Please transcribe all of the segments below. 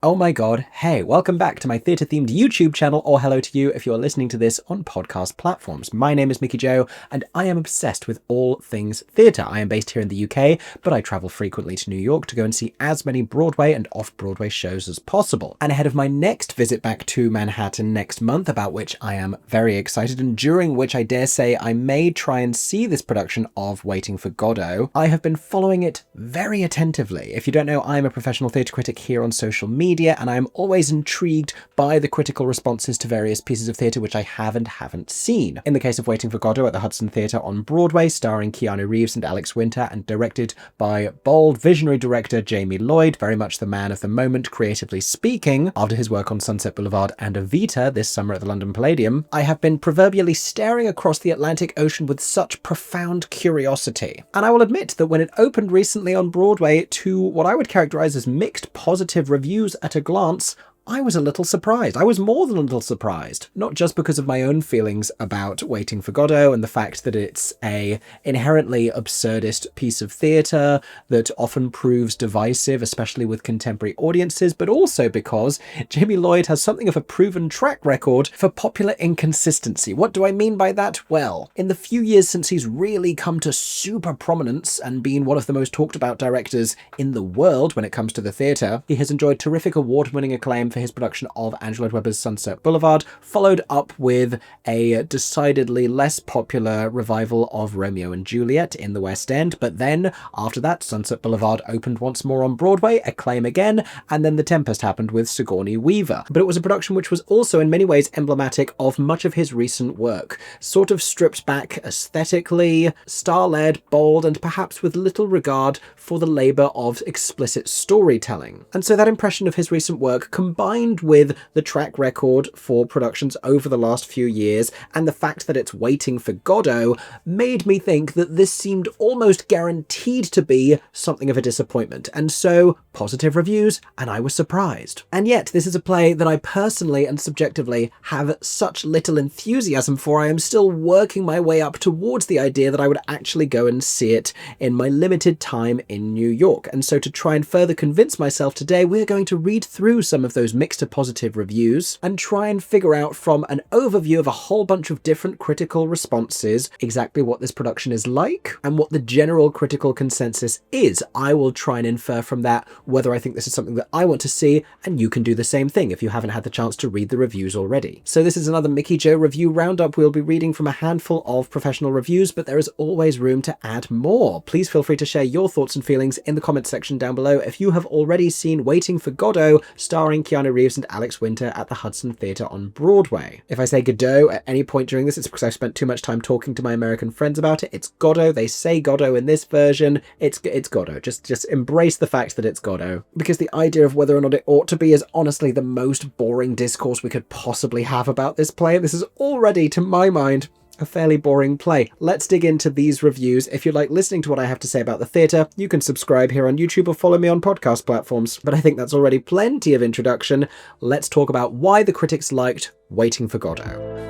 Oh my god, hey, welcome back to my theatre-themed YouTube channel, or hello to you if you're listening to this on podcast platforms. My name is Mickey Joe, and I am obsessed with all things theatre. I am based here in the UK, but I travel frequently to New York to go and see as many Broadway and off-Broadway shows as possible. And ahead of my next visit back to Manhattan next month, about which I am very excited, and during which I dare say I may try and see this production of Waiting for Godot, I have been following it very attentively. If you don't know, I'm a professional theatre critic here on social media, and I am always intrigued by the critical responses to various pieces of theatre which I haven't seen. In the case of Waiting for Godot at the Hudson Theatre on Broadway, starring Keanu Reeves and Alex Winter, and directed by bold, visionary director Jamie Lloyd, very much the man of the moment, creatively speaking, after his work on Sunset Boulevard and Evita this summer at the London Palladium, I have been proverbially staring across the Atlantic Ocean with such profound curiosity. And I will admit that when it opened recently on Broadway to what I would characterize as mixed positive reviews at a glance, I was a little surprised. I was more than a little surprised. Not just because of my own feelings about Waiting for Godot and the fact that it's a inherently absurdist piece of theatre that often proves divisive, especially with contemporary audiences, but also because Jamie Lloyd has something of a proven track record for popular inconsistency. What do I mean by that? Well, in the few years since he's really come to super prominence and been one of the most talked about directors in the world when it comes to the theatre, he has enjoyed terrific award-winning acclaim for his production of Andrew Lloyd Webber's Sunset Boulevard, followed up with a decidedly less popular revival of Romeo and Juliet in the West End, but then, after that, Sunset Boulevard opened once more on Broadway, acclaim again, and then The Tempest happened with Sigourney Weaver. But it was a production which was also in many ways emblematic of much of his recent work, sort of stripped back aesthetically, star-led, bold, and perhaps with little regard for the labour of explicit storytelling. And so that impression of his recent work, combined with the track record for productions over the last few years and the fact that it's Waiting for Godot, made me think that this seemed almost guaranteed to be something of a disappointment. And so, positive reviews, and I was surprised. And yet, this is a play that I personally and subjectively have such little enthusiasm for. I am still working my way up towards the idea that I would actually go and see it in my limited time in New York. And so to try and further convince myself today, we're going to read through some of those mixed to positive reviews and try and figure out from an overview of a whole bunch of different critical responses exactly what this production is like and what the general critical consensus is. I will try and infer from that whether I think this is something that I want to see, and you can do the same thing if you haven't had the chance to read the reviews already. So this is another Mickey Joe review roundup. We'll be reading from a handful of professional reviews, but there is always room to add more. Please feel free to share your thoughts and feelings in the comments section down below if you have already seen Waiting for Godot, starring Keanu Reeves and Alex Winter at the Hudson Theatre on Broadway. If I say Godot at any point during this, it's because I've spent too much time talking to my American friends about it. It's Godot. They say Godot in this version. It's Godot. Just embrace the fact that it's Godot, because the idea of whether or not it ought to be is honestly the most boring discourse we could possibly have about this play. This is already, to my mind, a fairly boring play. Let's dig into these reviews. If you like listening to what I have to say about the theatre, you can subscribe here on YouTube or follow me on podcast platforms. But I think that's already plenty of introduction. Let's talk about why the critics liked Waiting for Godot.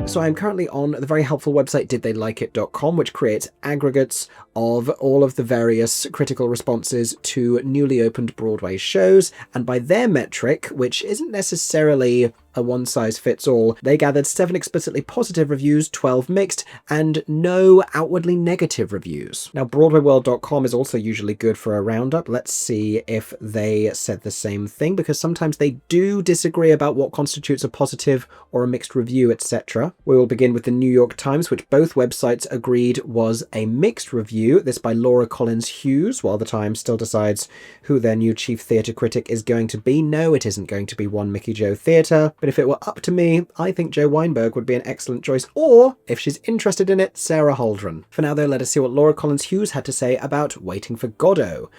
So I'm currently on the very helpful website didtheylikeit.com, which creates aggregates of all of the various critical responses to newly opened Broadway shows, and by their metric, which isn't necessarily a one-size-fits-all, they gathered 7 explicitly positive reviews, 12 mixed, and no outwardly negative reviews. Now, BroadwayWorld.com is also usually good for a roundup. Let's see if they said the same thing, because sometimes they do disagree about what constitutes a positive or a mixed review, etc. We will begin with the New York Times, which both websites agreed was a mixed review, this by Laura Collins Hughes, while the Times still decides who their new chief theatre critic is going to be. No, it isn't going to be one Mickey Joe Theatre. But if it were up to me, I think Jo Weinberg would be an excellent choice, or, if she's interested in it, Sarah Holdren. For now, though, let us see what Laura Collins Hughes had to say about Waiting for Godot.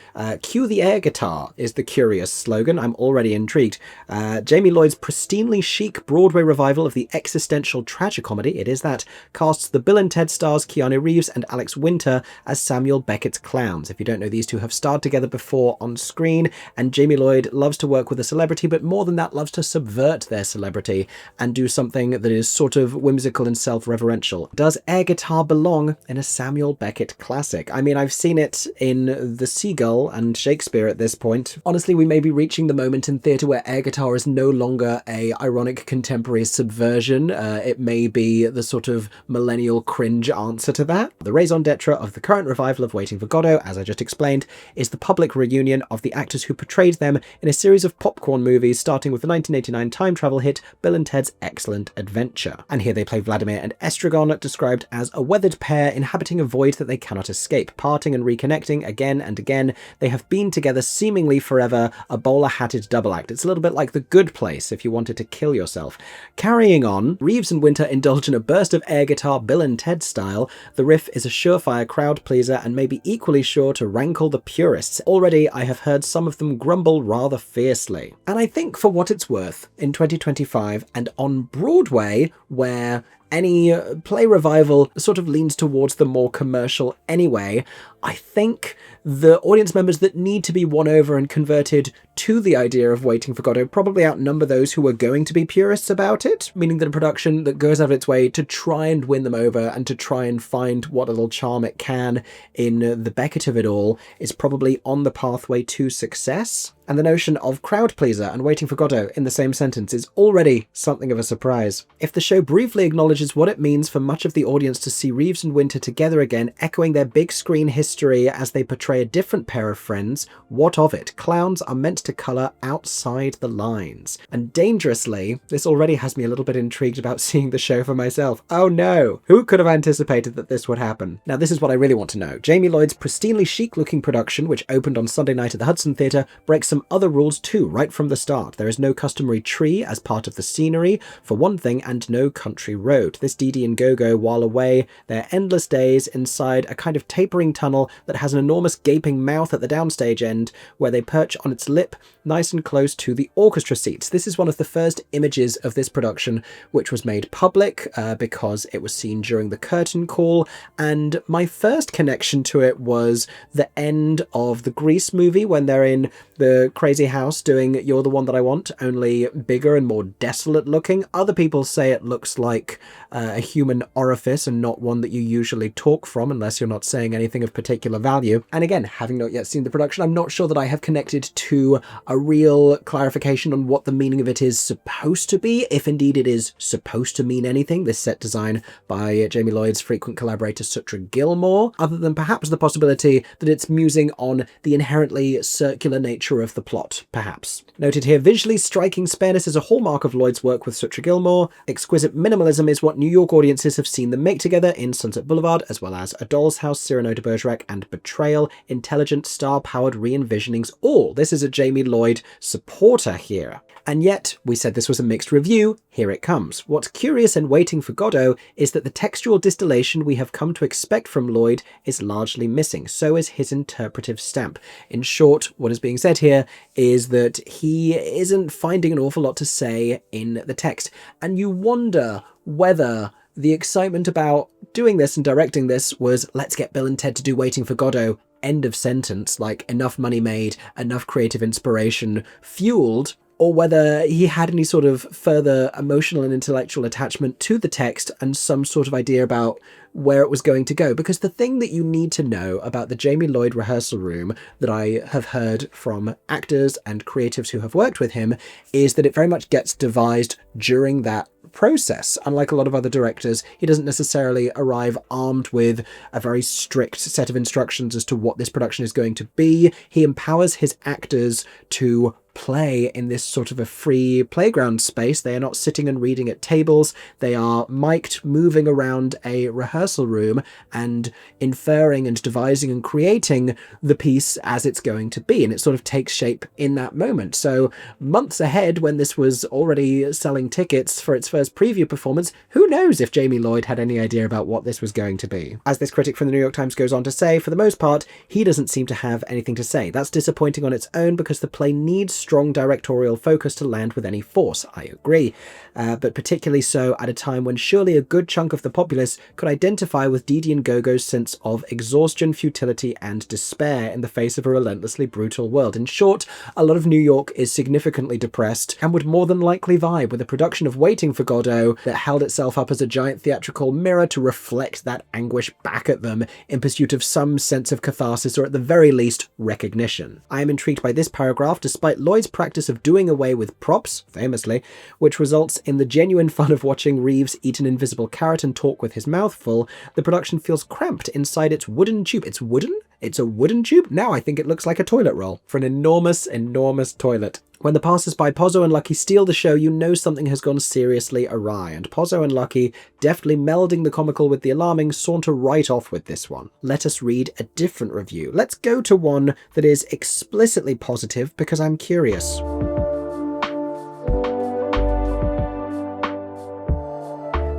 Cue the air guitar is the curious slogan. I'm already intrigued. Jamie Lloyd's pristinely chic Broadway revival of the existential tragicomedy, it is that, casts the Bill and Ted stars Keanu Reeves and Alex Winter as Samuel Beckett's clowns. If you don't know, these two have starred together before on screen, and Jamie Lloyd loves to work with a celebrity, but more than that, loves to subvert their celebrity and do something that is sort of whimsical and self-referential. Does air guitar belong in a Samuel Beckett classic? I mean, I've seen it in The Seagull and Shakespeare at this point. Honestly, we may be reaching the moment in theatre where air guitar is no longer a ironic contemporary subversion. It may be the sort of millennial cringe answer to that. The raison d'etre of the current revival of Waiting for Godot, as I just explained, is the public reunion of the actors who portrayed them in a series of popcorn movies, starting with the 1989 time travel hit Bill and Ted's Excellent Adventure. And here they play Vladimir and Estragon, described as a weathered pair inhabiting a void that they cannot escape, parting and reconnecting again and again. They have been together seemingly forever, a bowler-hatted double act. It's a little bit like The Good Place if you wanted to kill yourself. Carrying on, Reeves and Winter indulge in a burst of air guitar Bill and Ted style. The riff is a surefire crowd pleaser and may be equally sure to rankle the purists. Already I have heard some of them grumble rather fiercely. And I think for what it's worth, in 2025 and on Broadway, where any play revival sort of leans towards the more commercial anyway, I think the audience members that need to be won over and converted to the idea of Waiting for Godot probably outnumber those who are going to be purists about it, meaning that a production that goes out of its way to try and win them over and to try and find what little charm it can in the Beckett of it all is probably on the pathway to success. And the notion of crowd pleaser and Waiting for Godot in the same sentence is already something of a surprise. If the show briefly acknowledges what it means for much of the audience to see Reeves and Winter together again, echoing their big screen history as they portray a different pair of friends, what of it? Clowns are meant to colour outside the lines. And dangerously, this already has me a little bit intrigued about seeing the show for myself. Oh no! Who could have anticipated that this would happen? Now this is what I really want to know. Jamie Lloyd's pristinely chic-looking production, which opened on Sunday night at the Hudson Theatre, breaks some other rules too, right from the start. There is no customary tree as part of the scenery, for one thing, and no country road. This Dee and Go-Go while away their endless days inside a kind of tapering tunnel that has an enormous gaping mouth at the downstage end, where they perch on its lip, nice and close to the orchestra seats. This is one of the first images of this production which was made public because it was seen during the curtain call, and my first connection to it was the end of the Grease movie when they're in the crazy house doing You're the One That I Want, only bigger and more desolate looking. Other people say it looks like a human orifice and not one that you usually talk from unless you're not saying anything of particular value. And again, having not yet seen the production, I'm not sure that I have connected to a real clarification on what the meaning of it is supposed to be, if indeed it is supposed to mean anything, this set design by Jamie Lloyd's frequent collaborator Sutra Gilmore, other than perhaps the possibility that it's musing on the inherently circular nature of the plot, perhaps. Noted here, visually striking spareness is a hallmark of Lloyd's work with Sutra Gilmore. Exquisite minimalism is what New York audiences have seen them make together in Sunset Boulevard, as well as A Doll's House, Cyrano de Bergerac, and Betrayal. Intelligent, star-powered re-envisionings all. This is a Jamie Lloyd supporter here. And yet, we said this was a mixed review, here it comes. What's curious in Waiting for Godot is that the textual distillation we have come to expect from Lloyd is largely missing, so is his interpretive stamp. In short, what is being said here is that he isn't finding an awful lot to say in the text, and you wonder whether the excitement about doing this and directing this was, let's get Bill and Ted to do Waiting for Godot, end of sentence, like enough money made, enough creative inspiration fueled, or whether he had any sort of further emotional and intellectual attachment to the text and some sort of idea about where it was going to go. Because the thing that you need to know about the Jamie Lloyd rehearsal room that I have heard from actors and creatives who have worked with him is that it very much gets devised during that process. Unlike a lot of other directors, he doesn't necessarily arrive armed with a very strict set of instructions as to what this production is going to be. He empowers his actors to play in this sort of a free playground space. They are not sitting and reading at tables. They are mic'd, moving around a rehearsal room and inferring and devising and creating the piece as it's going to be. And it sort of takes shape in that moment. So months ahead, when this was already selling tickets for its first preview performance, who knows if Jamie Lloyd had any idea about what this was going to be. As this critic from the New York Times goes on to say, for the most part, he doesn't seem to have anything to say. That's disappointing on its own because the play needs strong directorial focus to land with any force. I agree, but particularly so at a time when surely a good chunk of the populace could identify identify with Didi and Gogo's sense of exhaustion, futility, and despair in the face of a relentlessly brutal world. In short, a lot of New York is significantly depressed and would more than likely vibe with a production of Waiting for Godot that held itself up as a giant theatrical mirror to reflect that anguish back at them in pursuit of some sense of catharsis, or at the very least, recognition. I am intrigued by this paragraph, despite Lloyd's practice of doing away with props, famously, which results in the genuine fun of watching Reeves eat an invisible carrot and talk with his mouth full. The production feels cramped inside its wooden tube. It's wooden? It's a wooden tube? Now I think it looks like a toilet roll for an enormous, enormous toilet. When the passers-by Pozzo and Lucky steal the show, you know something has gone seriously awry, and Pozzo and Lucky, deftly melding the comical with the alarming, saunter right off with this one. Let us read a different review. Let's go to one that is explicitly positive, because I'm curious.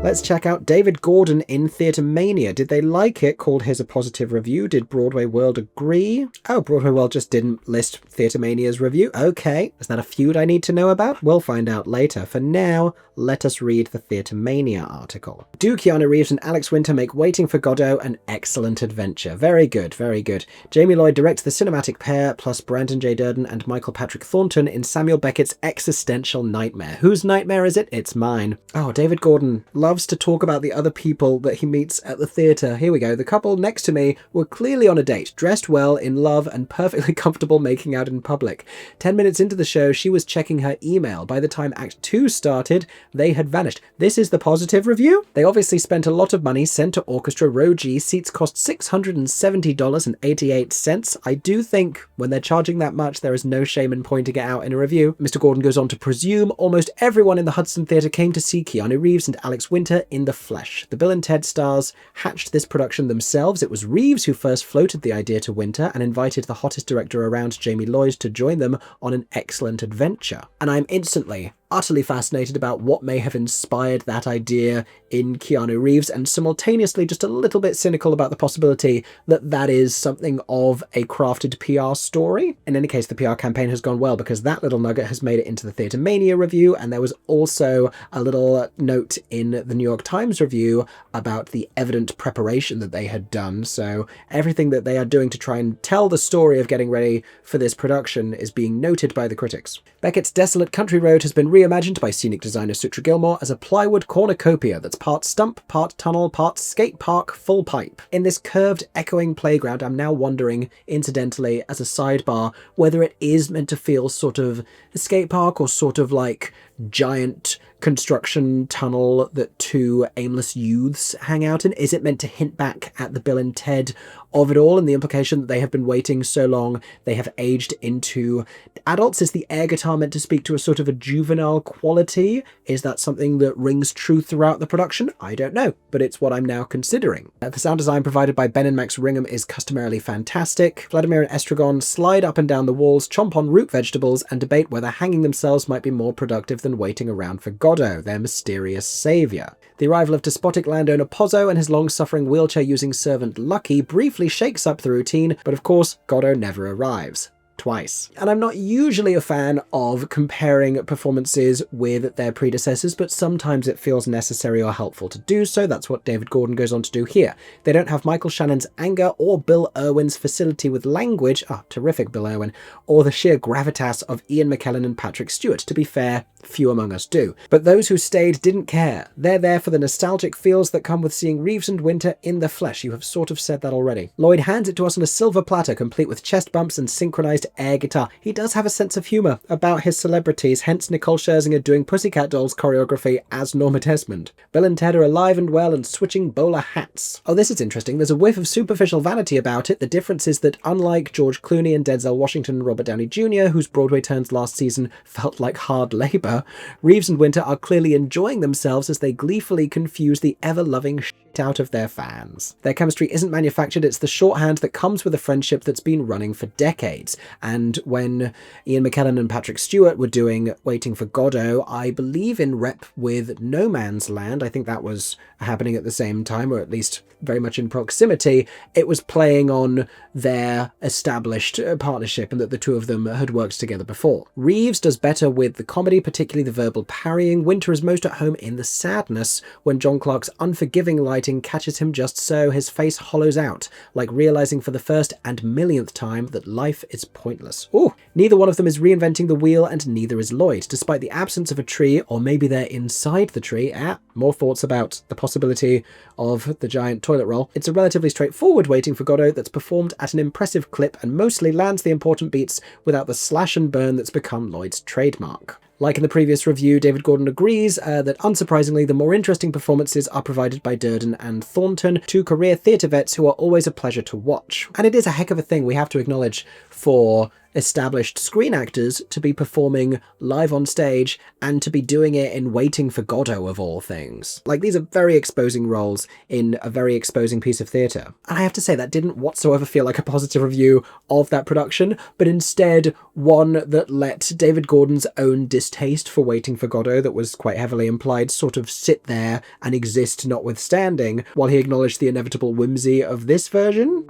Let's check out David Gordon in Theatermania. Did they like it? Called his a positive review. Did Broadway World agree? Oh, Broadway World just didn't list Theatermania's review. Okay. Is that a feud I need to know about? We'll find out later. For now, let us read the Theatermania article. Do Keanu Reeves and Alex Winter make Waiting for Godot an excellent adventure? Very good, very good. Jamie Lloyd directs the cinematic pair, plus Brandon J. Durden and Michael Patrick Thornton in Samuel Beckett's existential nightmare. Whose nightmare is it? It's mine. Oh, David Gordon loves to talk about the other people that he meets at the theatre. Here we go. The couple next to me were clearly on a date, dressed well, in love, and perfectly comfortable making out in public. 10 minutes into the show, she was checking her email. By the time Act 2 started, they had vanished. This is the positive review? They obviously spent a lot of money, Center Orchestra, Row G, seats cost $670.88. I do think when they're charging that much, there is no shame in pointing it out in a review. Mr. Gordon goes on to presume almost everyone in the Hudson Theatre came to see Keanu Reeves and Alex Winter in the flesh. The Bill and Ted stars hatched this production themselves. It was Reeves who first floated the idea to Winter and invited the hottest director around, Jamie Lloyd, to join them on an excellent adventure. And I'm instantly utterly fascinated about what may have inspired that idea in Keanu Reeves, and simultaneously just a little bit cynical about the possibility that that is something of a crafted PR story. In any case, the PR campaign has gone well, because that little nugget has made it into the Theatermania review, and there was also a little note in the New York Times review about the evident preparation that they had done. So everything that they are doing to try and tell the story of getting ready for this production is being noted by the critics. Beckett's desolate country road has been reimagined by scenic designer Sutra Gilmore as a plywood cornucopia that's part stump, part tunnel, part skate park, full pipe. In this curved, echoing playground, I'm now wondering, incidentally, as a sidebar, whether it is meant to feel sort of a skate park or sort of like giant construction tunnel that two aimless youths hang out in. Is it meant to hint back at the Bill and Ted of it all, and the implication that they have been waiting so long they have aged into adults? Is the air guitar meant to speak to a sort of a juvenile quality? Is that something that rings true throughout the production? I don't know, but it's what I'm now considering. The sound design provided by Ben and Max Ringham is customarily fantastic. Vladimir and Estragon slide up and down the walls, chomp on root vegetables, and debate whether hanging themselves might be more productive than waiting around for Godot, their mysterious saviour. The arrival of despotic landowner Pozzo and his long-suffering wheelchair-using servant Lucky briefly shakes up the routine, but of course, Godot never arrives. Twice. And I'm not usually a fan of comparing performances with their predecessors, but sometimes it feels necessary or helpful to do so. That's what David Gordon goes on to do here. They don't have Michael Shannon's anger or Bill Irwin's facility with language, terrific Bill Irwin, or the sheer gravitas of Ian McKellen and Patrick Stewart. To be fair, few among us do. But those who stayed didn't care. They're there for the nostalgic feels that come with seeing Reeves and Winter in the flesh. You have sort of said that already. Lloyd hands it to us on a silver platter, complete with chest bumps and synchronized air guitar. He does have a sense of humour about his celebrities, hence Nicole Scherzinger doing Pussycat Dolls choreography as Norma Desmond. Bill and Ted are alive and well and switching bowler hats. Oh, this is interesting. There's a whiff of superficial vanity about it. The difference is that unlike George Clooney and Denzel Washington and Robert Downey Jr., whose Broadway turns last season felt like hard labour, Reeves and Winter are clearly enjoying themselves as they gleefully confuse the ever-loving shit out of their fans. Their chemistry isn't manufactured, it's the shorthand that comes with a friendship that's been running for decades. And when Ian McKellen and Patrick Stewart were doing Waiting for Godot, I believe in rep with No Man's Land, I think that was happening at the same time, or at least very much in proximity, it was playing on their established partnership and that the two of them had worked together before. Reeves does better with the comedy, particularly the verbal parrying. Winter is most at home in the sadness when John Clark's unforgiving light writing catches him just so, his face hollows out, like realizing for the first and millionth time that life is pointless. Ooh! Neither one of them is reinventing the wheel, and neither is Lloyd. Despite the absence of a tree, or maybe they're inside the tree, more thoughts about the possibility of the giant toilet roll. It's a relatively straightforward Waiting for Godot that's performed at an impressive clip and mostly lands the important beats without the slash and burn that's become Lloyd's trademark. Like in the previous review, David Gordon agrees that unsurprisingly the more interesting performances are provided by Durden and Thornton, two career theatre vets who are always a pleasure to watch. And it is a heck of a thing we have to acknowledge for established screen actors to be performing live on stage and to be doing it in Waiting for Godot of all things. Like, these are very exposing roles in a very exposing piece of theatre. And I have to say that didn't whatsoever feel like a positive review of that production, but instead one that let David Gordon's own distaste for Waiting for Godot, that was quite heavily implied, sort of sit there and exist notwithstanding, while he acknowledged the inevitable whimsy of this version.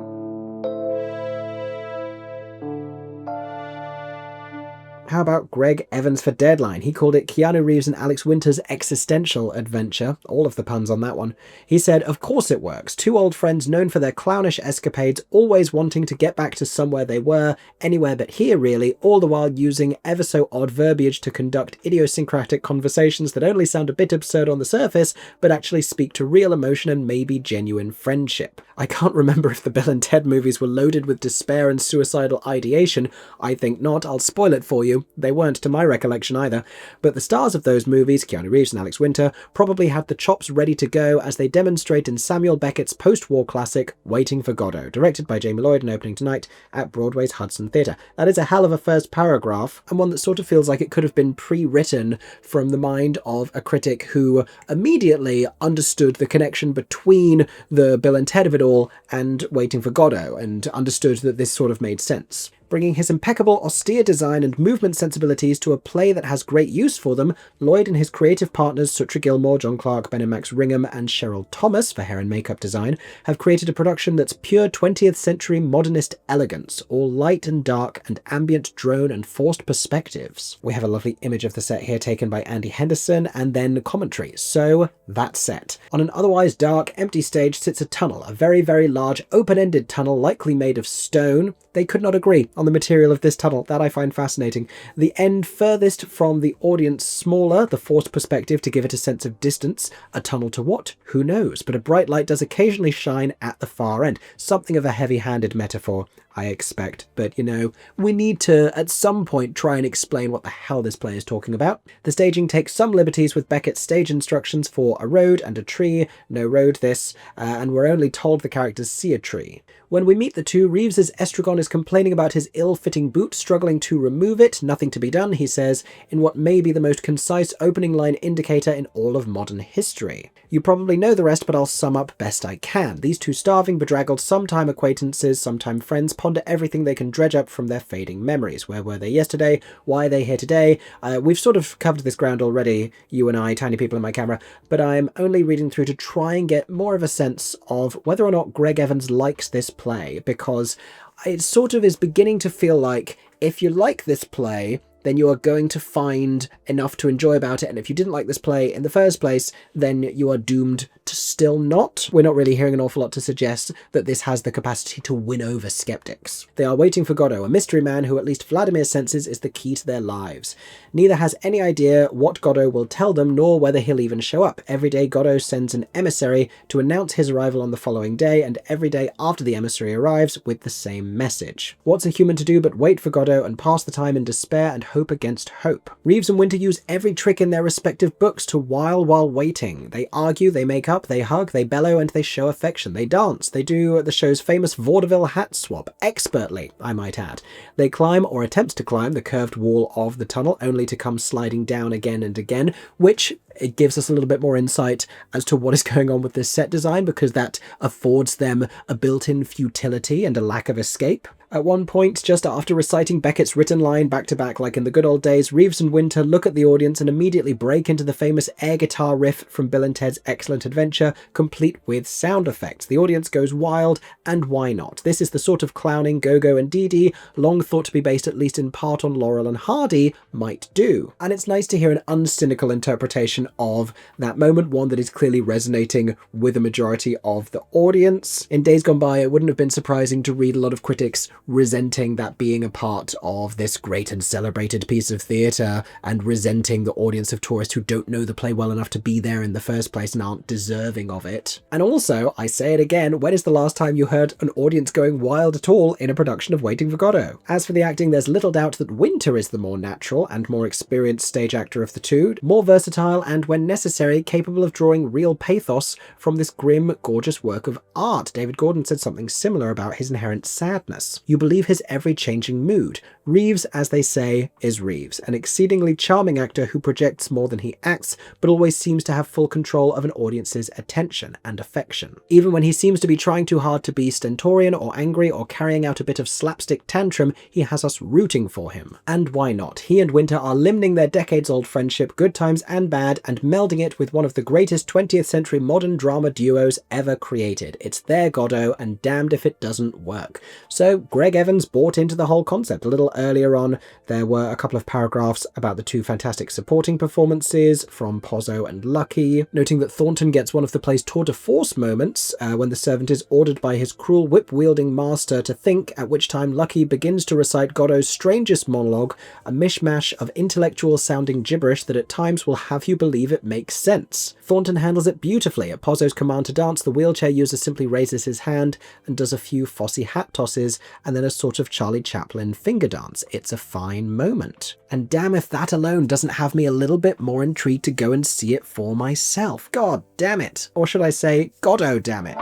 How about Greg Evans for Deadline? He called it Keanu Reeves and Alex Winter's existential adventure. All of the puns on that one. He said, of course it works. Two old friends known for their clownish escapades, always wanting to get back to somewhere they were, anywhere but here really, all the while using ever so odd verbiage to conduct idiosyncratic conversations that only sound a bit absurd on the surface, but actually speak to real emotion and maybe genuine friendship. I can't remember if the Bill and Ted movies were loaded with despair and suicidal ideation. I think not. I'll spoil it for you. They weren't to my recollection either. But the stars of those movies, Keanu Reeves and Alex Winter, probably had the chops ready to go as they demonstrate in Samuel Beckett's post-war classic, Waiting for Godot, directed by Jamie Lloyd and opening tonight at Broadway's Hudson Theatre. That is a hell of a first paragraph, and one that sort of feels like it could have been pre-written from the mind of a critic who immediately understood the connection between the Bill and Ted of it all and Waiting for Godot, and understood that this sort of made sense. Bringing his impeccable austere design and movement sensibilities to a play that has great use for them, Lloyd and his creative partners Sutra Gilmore, John Clark, Ben and Max Ringham, and Cheryl Thomas for hair and makeup design have created a production that's pure 20th century modernist elegance, all light and dark and ambient drone and forced perspectives. We have a lovely image of the set here taken by Andy Henderson, and then commentary. So, that set. On an otherwise dark, empty stage sits a tunnel, a very, very large, open-ended tunnel likely made of stone. They could not agree on the material of this tunnel. That I find fascinating. The end furthest from the audience smaller, the forced perspective to give it a sense of distance. A tunnel to what? Who knows? But a bright light does occasionally shine at the far end. Something of a heavy-handed metaphor, I expect. But, you know, we need to, at some point, try and explain what the hell this play is talking about. The staging takes some liberties with Beckett's stage instructions for a road and a tree. No road this, and we're only told the characters see a tree. When we meet the two, Reeves's Estragon is complaining about his ill-fitting boot, struggling to remove it. Nothing to be done, he says, in what may be the most concise opening line indicator in all of modern history. You probably know the rest, but I'll sum up best I can. These two starving, bedraggled, sometime acquaintances, sometime friends, ponder everything they can dredge up from their fading memories. Where were they yesterday? Why are they here today? We've sort of covered this ground already, you and I, tiny people in my camera, but I'm only reading through to try and get more of a sense of whether or not Greg Evans likes this play, because it sort of is beginning to feel like if you like this play, then you are going to find enough to enjoy about it, and if you didn't like this play in the first place, then you are doomed to still not. We're not really hearing an awful lot to suggest that this has the capacity to win over skeptics. They are waiting for Godot, a mystery man who at least Vladimir senses is the key to their lives. Neither has any idea what Godot will tell them, nor whether he'll even show up. Every day Godot sends an emissary to announce his arrival on the following day, and every day after the emissary arrives with the same message. What's a human to do but wait for Godot and pass the time in despair and hope against hope? Reeves and Winter use every trick in their respective books to while waiting. They argue, they make up, they hug, they bellow, and they show affection. They dance. They do the show's famous vaudeville hat swap, expertly, I might add. They climb, or attempt to climb, the curved wall of the tunnel, only to come sliding down again and again, which it gives us a little bit more insight as to what is going on with this set design, because that affords them a built-in futility and a lack of escape. At one point, just after reciting Beckett's written line back-to-back like in the good old days, Reeves and Winter look at the audience and immediately break into the famous air guitar riff from Bill and Ted's Excellent Adventure, complete with sound effects. The audience goes wild, and why not? This is the sort of clowning Go-Go and Dee-Dee, long thought to be based at least in part on Laurel and Hardy, might do. And it's nice to hear an uncynical interpretation representation of that moment, one that is clearly resonating with a majority of the audience. In days gone by, it wouldn't have been surprising to read a lot of critics resenting that being a part of this great and celebrated piece of theatre, and resenting the audience of tourists who don't know the play well enough to be there in the first place and aren't deserving of it. And also, I say it again, when is the last time you heard an audience going wild at all in a production of Waiting for Godot? As for the acting, there's little doubt that Winter is the more natural and more experienced stage actor of the two, more versatile and, when necessary, capable of drawing real pathos from this grim, gorgeous work of art. David Gordon said something similar about his inherent sadness. You believe his every-changing mood. Reeves, as they say, is Reeves, an exceedingly charming actor who projects more than he acts, but always seems to have full control of an audience's attention and affection. Even when he seems to be trying too hard to be stentorian or angry or carrying out a bit of slapstick tantrum, he has us rooting for him. And why not? He and Winter are limning their decades-old friendship, good times and bad, and melding it with one of the greatest 20th century modern drama duos ever created. It's their Godot, and damned if it doesn't work. So Greg Evans bought into the whole concept. A little earlier on, there were a couple of paragraphs about the two fantastic supporting performances from Pozzo and Lucky, noting that Thornton gets one of the play's tour de force moments when the servant is ordered by his cruel whip-wielding master to think, at which time Lucky begins to recite Godot's strangest monologue, a mishmash of intellectual-sounding gibberish that at times will have you believe it makes sense. Thornton handles it beautifully. At Pozzo's command to dance, the wheelchair user simply raises his hand and does a few Fosse hat tosses, and then a sort of Charlie Chaplin finger dance. It's a fine moment. And damn if that alone doesn't have me a little bit more intrigued to go and see it for myself. God damn it. Or should I say, Godot damn it.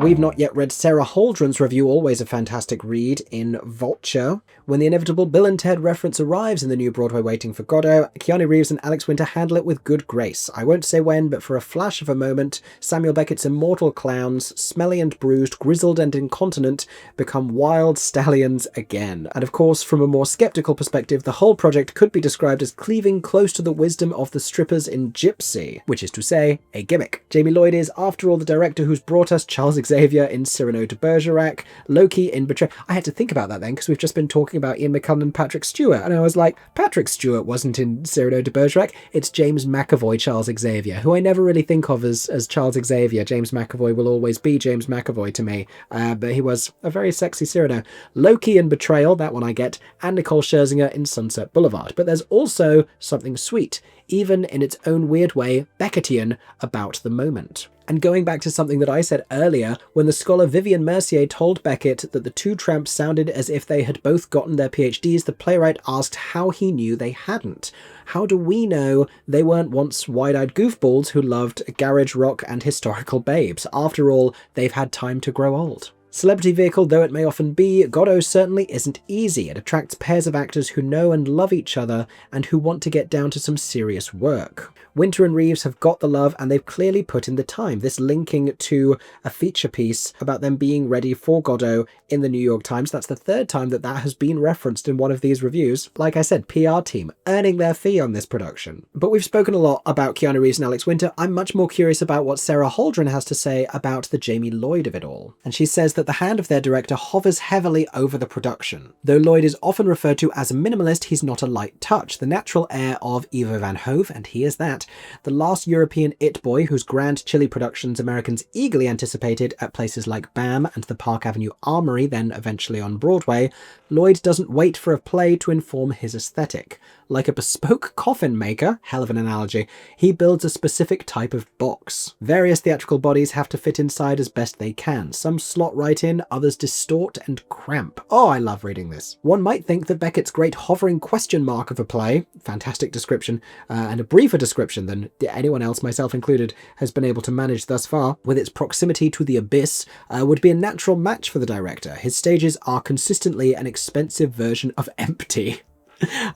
We've not yet read Sarah Holdren's review, always a fantastic read, in Vulture. When the inevitable Bill and Ted reference arrives in the new Broadway Waiting for Godot, Keanu Reeves and Alex Winter handle it with good grace. I won't say when, but for a flash of a moment, Samuel Beckett's immortal clowns, smelly and bruised, grizzled and incontinent, become wild stallions again. And of course, from a more skeptical perspective, the whole project could be described as cleaving close to the wisdom of the strippers in Gypsy, which is to say, a gimmick. Jamie Lloyd is, after all, the director who's brought us Charles Xavier in Cyrano de Bergerac, Loki in Betrayal. I had to think about that then, because we've just been talking about Ian McKellen and Patrick Stewart, and I was like, Patrick Stewart wasn't in Cyrano de Bergerac, it's James McAvoy Charles Xavier, who I never really think of as Charles Xavier. James McAvoy will always be James McAvoy to me, but he was a very sexy Cyrano. Loki in Betrayal, that one I get, and Nicole Scherzinger in Sunset Boulevard. But there's also something sweet, even in its own weird way, Beckettian, about the moment. And going back to something that I said earlier, when the scholar Vivian Mercier told Beckett that the two tramps sounded as if they had both gotten their PhDs, the playwright asked how he knew they hadn't. How do we know they weren't once wide-eyed goofballs who loved garage rock and historical babes? After all, they've had time to grow old. Celebrity vehicle though it may often be, Godot certainly isn't easy. It attracts pairs of actors who know and love each other and who want to get down to some serious work. Winter and Reeves have got the love and they've clearly put in the time. This linking to a feature piece about them being ready for Godot in the New York Times. That's the third time that has been referenced in one of these reviews. Like I said, PR team earning their fee on this production. But we've spoken a lot about Keanu Reeves and Alex Winter. I'm much more curious about what Sarah Holdren has to say about the Jamie Lloyd of it all. And she says that the hand of their director hovers heavily over the production. Though Lloyd is often referred to as a minimalist, he's not a light touch. The natural air of Ivo van Hove, and he is that, the last European it boy whose grand chilly productions Americans eagerly anticipated at places like BAM and the Park Avenue Armory, then eventually on Broadway, Lloyd doesn't wait for a play to inform his aesthetic. Like a bespoke coffin maker, hell of an analogy, he builds a specific type of box. Various theatrical bodies have to fit inside as best they can. Some slot right in, others distort and cramp. Oh, I love reading this. One might think that Beckett's great hovering question mark of a play, fantastic description, and a briefer description than anyone else, myself included, has been able to manage thus far, with its proximity to the abyss, would be a natural match for the director. His stages are consistently an expensive version of Empty.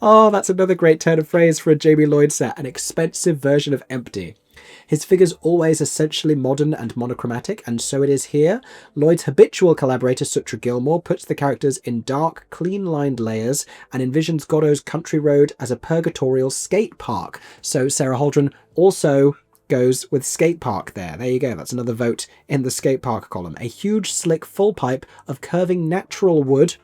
Oh, that's another great turn of phrase for a Jamie Lloyd set, an expensive version of Empty. His figures always essentially modern and monochromatic, and so it is here. Lloyd's habitual collaborator Sutra Gilmore puts the characters in dark, clean-lined layers and envisions Godot's country road as a purgatorial skate park. So Sarah Holdren also goes with skate park there. There you go, that's another vote in the skate park column. A huge, slick, full pipe of curving natural wood,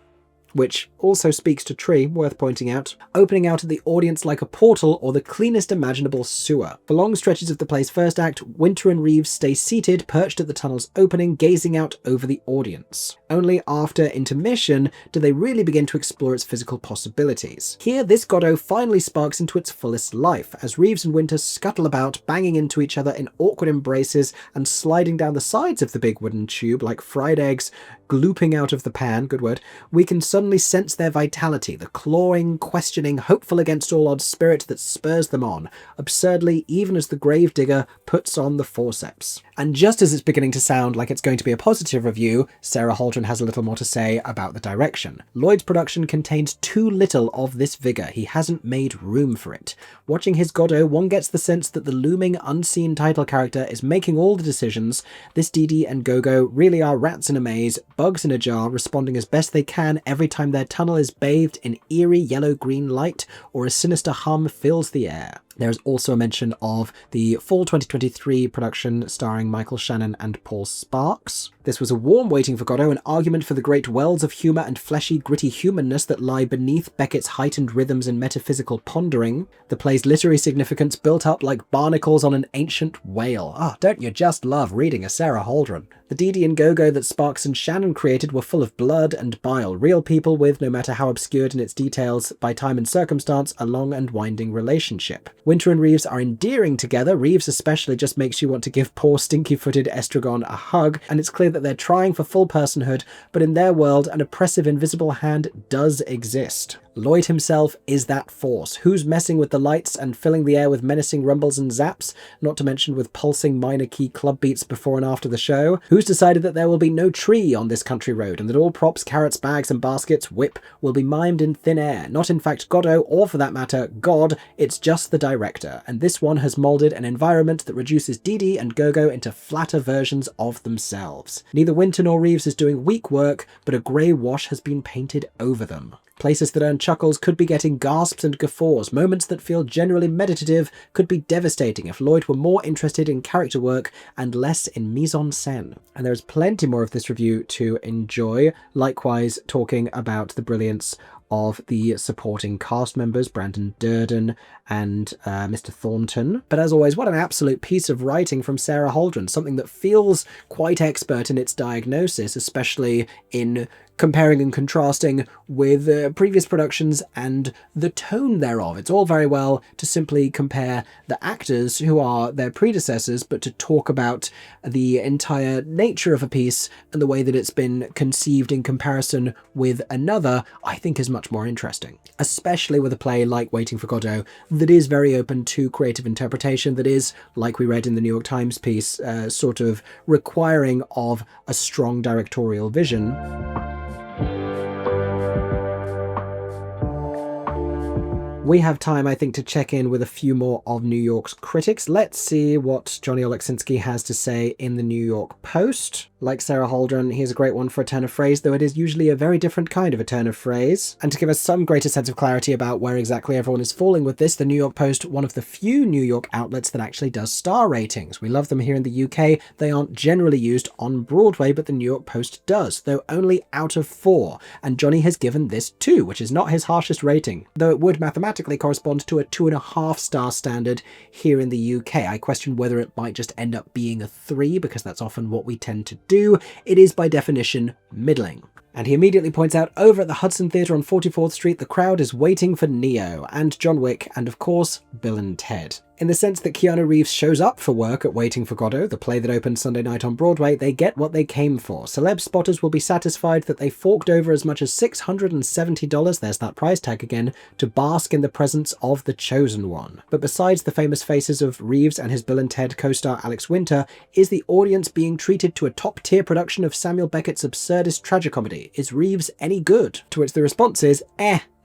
which also speaks to tree, worth pointing out, opening out at the audience like a portal or the cleanest imaginable sewer. For long stretches of the play's first act, Winter and Reeves stay seated, perched at the tunnel's opening, gazing out over the audience. Only after intermission do they really begin to explore its physical possibilities. Here, this Godot finally sparks into its fullest life, as Reeves and Winter scuttle about, banging into each other in awkward embraces and sliding down the sides of the big wooden tube like fried eggs glooping out of the pan, good word. We can suddenly sense their vitality, the clawing, questioning, hopeful against all odds spirit that spurs them on, absurdly even as the gravedigger puts on the forceps. And just as it's beginning to sound like it's going to be a positive review, Sarah Holdren has a little more to say about the direction. Lloyd's production contains too little of this vigour. He hasn't made room for it. Watching his Godot, one gets the sense that the looming, unseen title character is making all the decisions. This Dee Dee and Gogo really are rats in a maze, bugs in a jar, responding as best they can every time their tunnel is bathed in eerie yellow-green light or a sinister hum fills the air. There is also a mention of the fall 2023 production starring Michael Shannon and Paul Sparks. This was a warm Waiting for Godot, an argument for the great wells of humour and fleshy, gritty humanness that lie beneath Beckett's heightened rhythms and metaphysical pondering. The play's literary significance built up like barnacles on an ancient whale. Ah, don't you just love reading a Sarah Holdren? The Dee Dee and Gogo that Sparks and Shannon created were full of blood and bile, real people with, no matter how obscured in its details by time and circumstance, a long and winding relationship. Winter and Reeves are endearing together. Reeves especially just makes you want to give poor stinky-footed Estragon a hug, and it's clear that they're trying for full personhood, but in their world an oppressive invisible hand does exist. Lloyd himself is that force. Who's messing with the lights and filling the air with menacing rumbles and zaps, not to mention with pulsing minor key club beats before and after the show? Who's decided that there will be no tree on this country road and that all props, carrots, bags and baskets, whip, will be mimed in thin air? Not in fact Godot, or for that matter, God, it's just the director, and this one has moulded an environment that reduces Dee Dee and Gogo into flatter versions of themselves. Neither Winter nor Reeves is doing weak work, but a grey wash has been painted over them. Places that earn chuckles could be getting gasps and guffaws. Moments that feel generally meditative could be devastating if Lloyd were more interested in character work and less in mise-en-scène. And there is plenty more of this review to enjoy, likewise talking about the brilliance of the supporting cast members, Brandon Durden and Mr. Thornton. But as always, what an absolute piece of writing from Sarah Holdren, something that feels quite expert in its diagnosis, especially in comparing and contrasting with previous productions and the tone thereof. It's all very well to simply compare the actors who are their predecessors, but to talk about the entire nature of a piece and the way that it's been conceived in comparison with another, I think is much more interesting. Especially with a play like Waiting for Godot that is very open to creative interpretation, that is, like we read in the New York Times piece, sort of requiring of a strong directorial vision. We have time, I think, to check in with a few more of New York's critics. Let's see what Johnny Oleksinski has to say in the New York Post. Like Sarah Holdren, here's a great one for a turn of phrase, though it is usually a very different kind of a turn of phrase. And to give us some greater sense of clarity about where exactly everyone is falling with this, the New York Post, one of the few New York outlets that actually does star ratings. We love them here in the UK. They aren't generally used on Broadway, but the New York Post does, though only out of 4. And Johnny has given this 2, which is not his harshest rating, though it would mathematically correspond to a 2.5-star standard here in the UK. I question whether it might just end up being a 3, because that's often what we tend to do. It is by definition middling. And he immediately points out, over at the Hudson Theatre on 44th Street, the crowd is waiting for Neo, and John Wick, and of course, Bill and Ted. In the sense that Keanu Reeves shows up for work at Waiting for Godot, the play that opened Sunday night on Broadway, they get what they came for. Celeb spotters will be satisfied that they forked over as much as $670, there's that price tag again, to bask in the presence of the chosen one. But besides the famous faces of Reeves and his Bill and Ted co-star Alex Winter, is the audience being treated to a top-tier production of Samuel Beckett's absurdist tragicomedy? Is Reeves any good? To which the response is,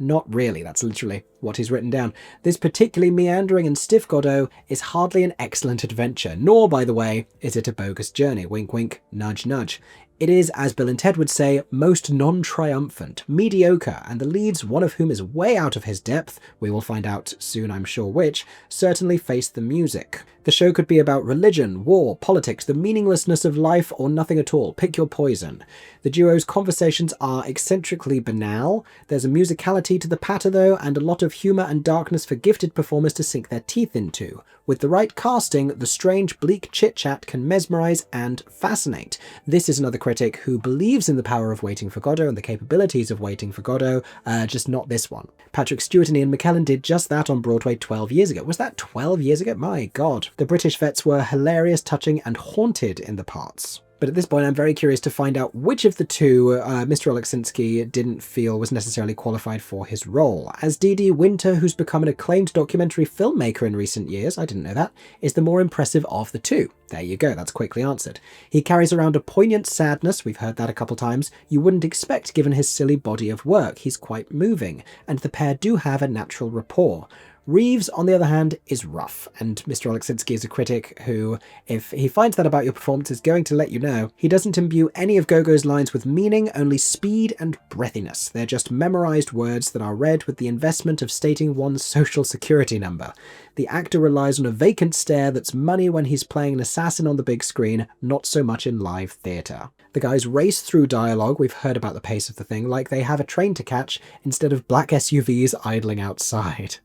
not really. That's literally what he's written down. This particularly meandering and stiff Godot is hardly an excellent adventure, nor, by the way, is it a bogus journey. Wink wink, nudge nudge. It is, as Bill and Ted would say, most non-triumphant, mediocre, and the leads, one of whom is way out of his depth, we will find out soon I'm sure which, certainly face the music. The show could be about religion, war, politics, the meaninglessness of life, or nothing at all. Pick your poison. The duo's conversations are eccentrically banal. There's a musicality to the patter though, and a lot of humour and darkness for gifted performers to sink their teeth into. With the right casting, the strange, bleak chit-chat can mesmerise and fascinate. This is another critic who believes in the power of Waiting for Godot and the capabilities of Waiting for Godot, just not this one. Patrick Stewart and Ian McKellen did just that on Broadway 12 years ago. Was that 12 years ago? My God. The British vets were hilarious, touching, and haunted in the parts. But at this point, I'm very curious to find out which of the two Mr. Oleksinski didn't feel was necessarily qualified for his role. As D.D. Winter, who's become an acclaimed documentary filmmaker in recent years, I didn't know that, is the more impressive of the two. There you go, that's quickly answered. He carries around a poignant sadness, we've heard that a couple times, you wouldn't expect given his silly body of work. He's quite moving, and the pair do have a natural rapport. Reeves, on the other hand, is rough, and Mr. Oleksinski is a critic who, if he finds that about your performance, is going to let you know. He doesn't imbue any of Gogo's lines with meaning, only speed and breathiness. They're just memorised words that are read with the investment of stating one's social security number. The actor relies on a vacant stare that's money when he's playing an assassin on the big screen, not so much in live theatre. The guys race through dialogue, we've heard about the pace of the thing, like they have a train to catch instead of black SUVs idling outside.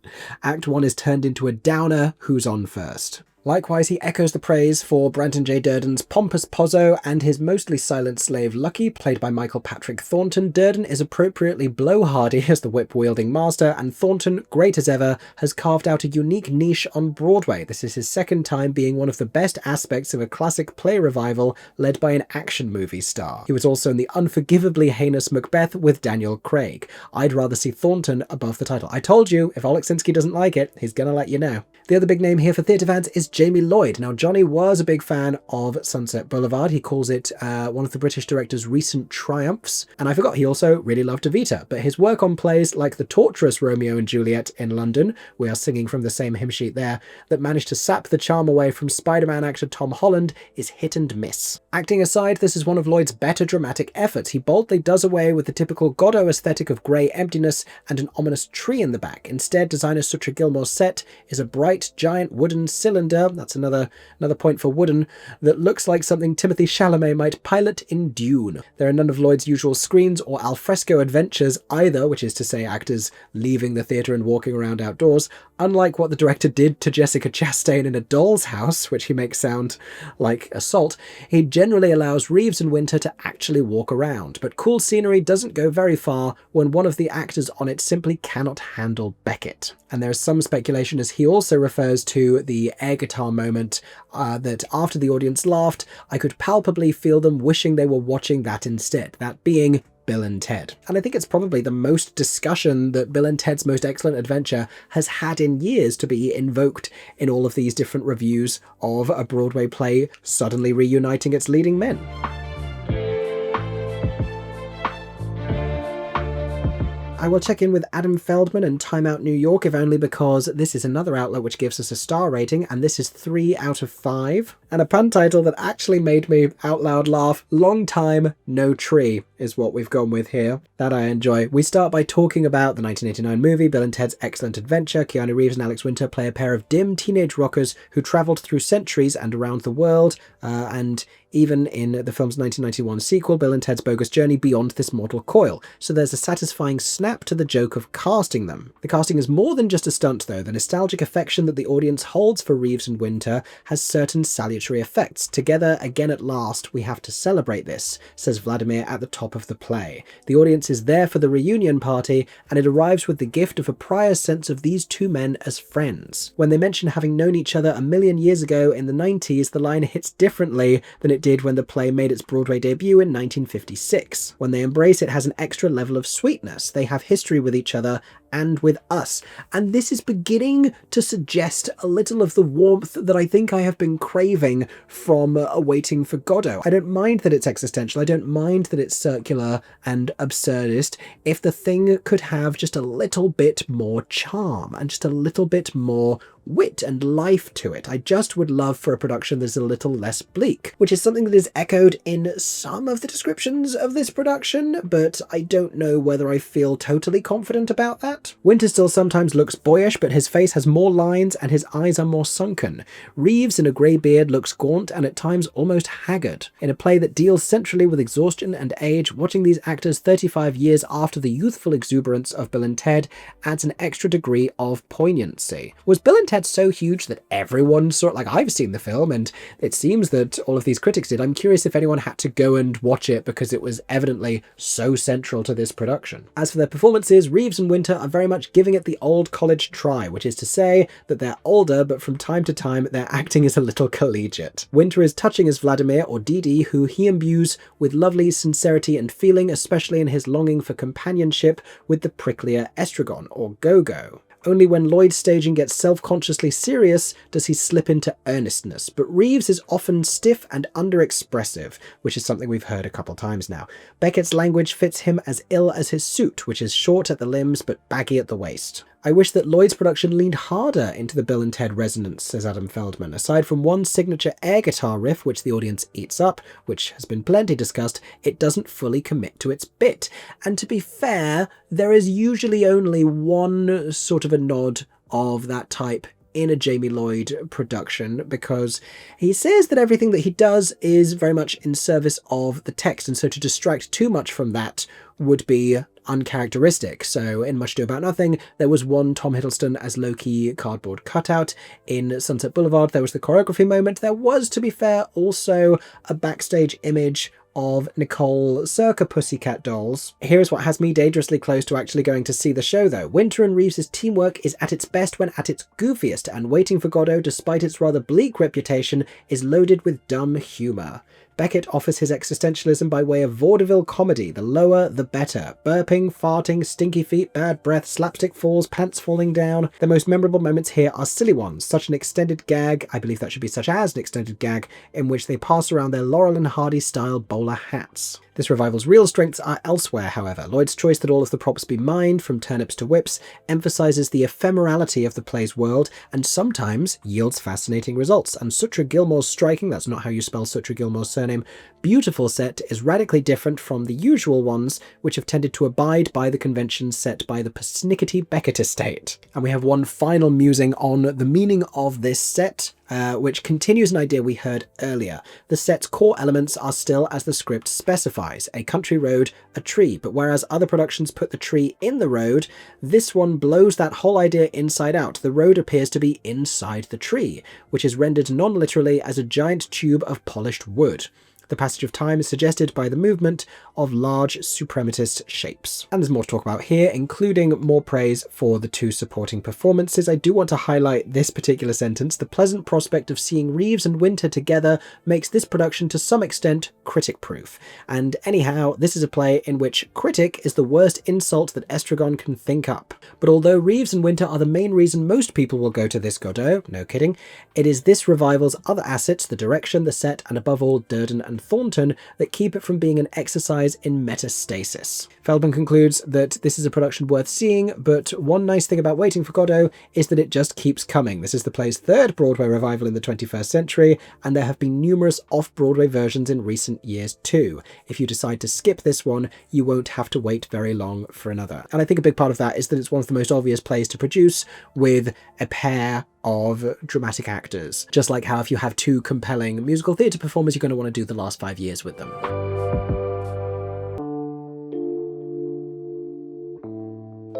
Act 1 is turned into a downer, who's on first. Likewise, he echoes the praise for Brandon J. Durden's pompous Pozzo and his mostly silent slave Lucky, played by Michael Patrick Thornton. Durden is appropriately blowhardy as the whip-wielding master, and Thornton, great as ever, has carved out a unique niche on Broadway. This is his second time being one of the best aspects of a classic play revival led by an action movie star. He was also in the unforgivably heinous Macbeth with Daniel Craig. I'd rather see Thornton above the title. I told you, if Oleksinski doesn't like it, he's gonna let you know. The other big name here for theatre fans is Jamie Lloyd. Now, Johnny was a big fan of Sunset Boulevard. He calls it one of the British director's recent triumphs. And I forgot, he also really loved Evita. But his work on plays like the torturous Romeo and Juliet in London, we are singing from the same hymn sheet there, that managed to sap the charm away from Spider-Man actor Tom Holland, is hit and miss. Acting aside, this is one of Lloyd's better dramatic efforts. He boldly does away with the typical Godot aesthetic of grey emptiness and an ominous tree in the back. Instead, designer Sutra Gilmore's set is a bright, giant wooden cylinder, that's another point for wooden, that looks like something Timothée Chalamet might pilot in Dune. There are none of Lloyd's usual screens or alfresco adventures either, which is to say actors leaving the theatre and walking around outdoors, unlike what the director did to Jessica Chastain in A Doll's House, which he makes sound like assault. He generally allows Reeves and Winter to actually walk around, but cool scenery doesn't go very far when one of the actors on it simply cannot handle Beckett. And there is some speculation as he also refers to the air guitar moment that after the audience laughed, I could palpably feel them wishing they were watching that instead, that being Bill and Ted. And I think it's probably the most discussion that Bill and Ted's Most Excellent Adventure has had in years to be invoked in all of these different reviews of a Broadway play suddenly reuniting its leading men. I will check in with Adam Feldman and TimeOut New York, if only because this is another outlet which gives us a star rating, and this is 3 out of 5. And a pun title that actually made me out loud laugh, Long Time No Tree, is what we've gone with here. That I enjoy. We start by talking about the 1989 movie, Bill and Ted's Excellent Adventure. Keanu Reeves and Alex Winter play a pair of dim teenage rockers who travelled through centuries and around the world, and even in the film's 1991 sequel, Bill and Ted's Bogus Journey Beyond This Mortal Coil. So there's a satisfying snap to the joke of casting them. The casting is more than just a stunt though. The nostalgic affection that the audience holds for Reeves and Winter has certain salutary effects. Together again at last, we have to celebrate this, says Vladimir at the top of the play. The audience is there for the reunion party, and it arrives with the gift of a prior sense of these two men as friends. When they mention having known each other a million years ago in the 90s, the line hits differently than it did when the play made its Broadway debut in 1956. When they embrace, it has an extra level of sweetness. They have history with each other and with us. And this is beginning to suggest a little of the warmth that I think I have been craving from Waiting for Godot. I don't mind that it's existential. I don't mind that it's circular and absurdist if the thing could have just a little bit more charm and just a little bit more wit and life to it. I just would love for a production that's a little less bleak, which is something that is echoed in some of the descriptions of this production, but I don't know whether I feel totally confident about that. Winter still sometimes looks boyish, but his face has more lines and his eyes are more sunken. Reeves in a grey beard looks gaunt and at times almost haggard. In a play that deals centrally with exhaustion and age, watching these actors 35 years after the youthful exuberance of Bill and Ted adds an extra degree of poignancy. Was Bill and Ted so huge that everyone saw it? Like, I've seen the film and it seems that all of these critics did. I'm curious if anyone had to go and watch it because it was evidently so central to this production. As for their performances, Reeves and Winter are very much giving it the old college try, which is to say that they're older, but from time to time their acting is a little collegiate. Winter is touching as Vladimir, or Didi, who he imbues with lovely sincerity and feeling, especially in his longing for companionship with the pricklier Estragon, or Gogo. Only when Lloyd's staging gets self-consciously serious does he slip into earnestness, but Reeves is often stiff and underexpressive, which is something we've heard a couple times now. Beckett's language fits him as ill as his suit, which is short at the limbs but baggy at the waist. I wish that Lloyd's production leaned harder into the Bill and Ted resonance, says Adam Feldman. Aside from one signature air guitar riff, which the audience eats up, which has been plenty discussed, it doesn't fully commit to its bit. And to be fair, there is usually only one sort of a nod of that type in a Jamie Lloyd production, because he says that everything that he does is very much in service of the text, and so to distract too much from that would be uncharacteristic. So in Much Ado About Nothing, there was one Tom Hiddleston as Loki cardboard cutout. In Sunset Boulevard, there was the choreography moment. There was, to be fair, also a backstage image of Nicole circa Pussycat Dolls. Here's what has me dangerously close to actually going to see the show though. Winter and Reeves' teamwork is at its best when at its goofiest, and Waiting for Godot, despite its rather bleak reputation, is loaded with dumb humour. Beckett offers his existentialism by way of vaudeville comedy, the lower the better. Burping, farting, stinky feet, bad breath, slapstick falls, pants falling down. The most memorable moments here are silly ones, such an extended gag, I believe that should be such as an extended gag, in which they pass around their Laurel and Hardy style bowler hats. This revival's real strengths are elsewhere, however. Lloyd's choice that all of the props be mined, from turnips to whips, emphasises the ephemerality of the play's world, and sometimes yields fascinating results. And Sutra Gilmore's striking, that's not how you spell Sutra Gilmore's surname, beautiful set is radically different from the usual ones, which have tended to abide by the conventions set by the persnickety Beckett estate. And we have one final musing on the meaning of this set, which continues an idea we heard earlier. The set's core elements are still as the script specifies: a country road, a tree, but whereas other productions put the tree in the road, this one blows that whole idea inside out. The road appears to be inside the tree, which is rendered non-literally as a giant tube of polished wood. The passage of time is suggested by the movement of large suprematist shapes. And there's more to talk about here, including more praise for the two supporting performances. I do want to highlight this particular sentence: the pleasant prospect of seeing Reeves and Winter together makes this production to some extent critic-proof. And anyhow, this is a play in which critic is the worst insult that Estragon can think up. But although Reeves and Winter are the main reason most people will go to this Godot, no kidding, it is this revival's other assets, the direction, the set, and above all Durden and Thornton, that keep it from being an exercise in metastasis. Feldman concludes that this is a production worth seeing, but one nice thing about Waiting for Godot is that it just keeps coming. This is the play's third Broadway revival in the 21st century, and there have been numerous off-Broadway versions in recent years too. If you decide to skip this one, you won't have to wait very long for another. And I think a big part of that is that it's one of the most obvious plays to produce with a pair of dramatic actors. Just like how if you have two compelling musical theatre performers, you're going to want to do the last 5 years with them.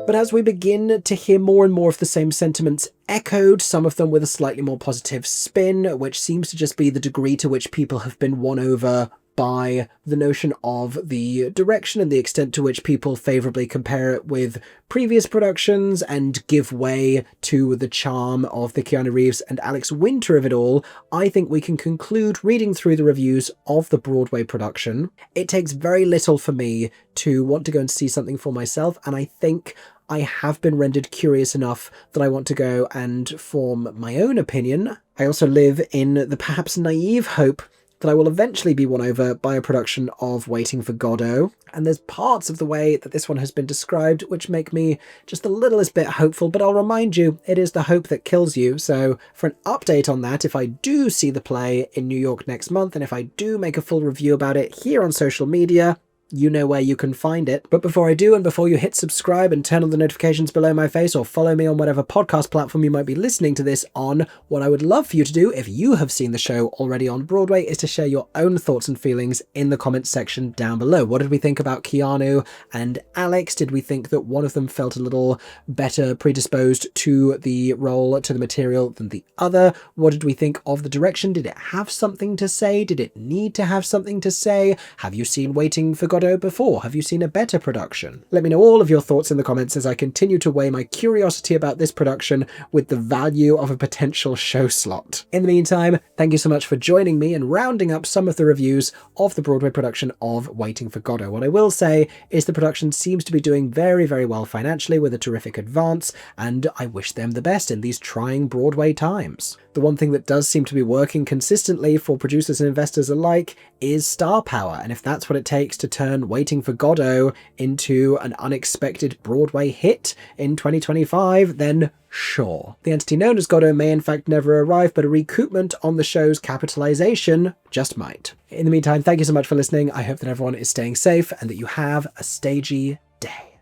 But as we begin to hear more and more of the same sentiments echoed, some of them with a slightly more positive spin, which seems to just be the degree to which people have been won over by the notion of the direction and the extent to which people favourably compare it with previous productions and give way to the charm of the Keanu Reeves and Alex Winter of it all, I think we can conclude, reading through the reviews of the Broadway production, it takes very little for me to want to go and see something for myself, and I think I have been rendered curious enough that I want to go and form my own opinion. I also live in the perhaps naive hope that I will eventually be won over by a production of Waiting for Godot, and there's parts of the way that this one has been described which make me just the littlest bit hopeful, but I'll remind you, it is the hope that kills you. So for an update on that, if I do see the play in New York next month, and if I do make a full review about it here on social media, you know where you can find it. But before I do, and before you hit subscribe and turn on the notifications below my face, or follow me on whatever podcast platform you might be listening to this on, what I would love for you to do, if you have seen the show already on Broadway, is to share your own thoughts and feelings in the comments section down below. What did we think about Keanu and Alex? Did we think that one of them felt a little better predisposed to the role, to the material, than the other? What did we think of the direction? Did it have something to say? Did it need to have something to say? Have you seen Waiting for Godot before? Have you seen a better production? Let me know all of your thoughts in the comments as I continue to weigh my curiosity about this production with the value of a potential show slot. In the meantime, thank you so much for joining me and rounding up some of the reviews of the Broadway production of Waiting for Godot. What I will say is the production seems to be doing very, very well financially, with a terrific advance, and I wish them the best in these trying Broadway times. The one thing that does seem to be working consistently for producers and investors alike is star power, and if that's what it takes to turn Waiting for Godot into an unexpected Broadway hit in 2025, then sure. The entity known as Godot may in fact never arrive, but a recoupment on the show's capitalization just might. In the meantime, thank you so much for listening. I hope that everyone is staying safe and that you have a stagey day.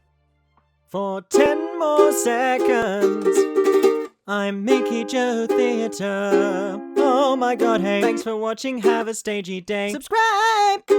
For 10 more seconds, I'm Mickey Joe Theatre. Oh my god, hey, thanks for watching, have a stagey day. Subscribe!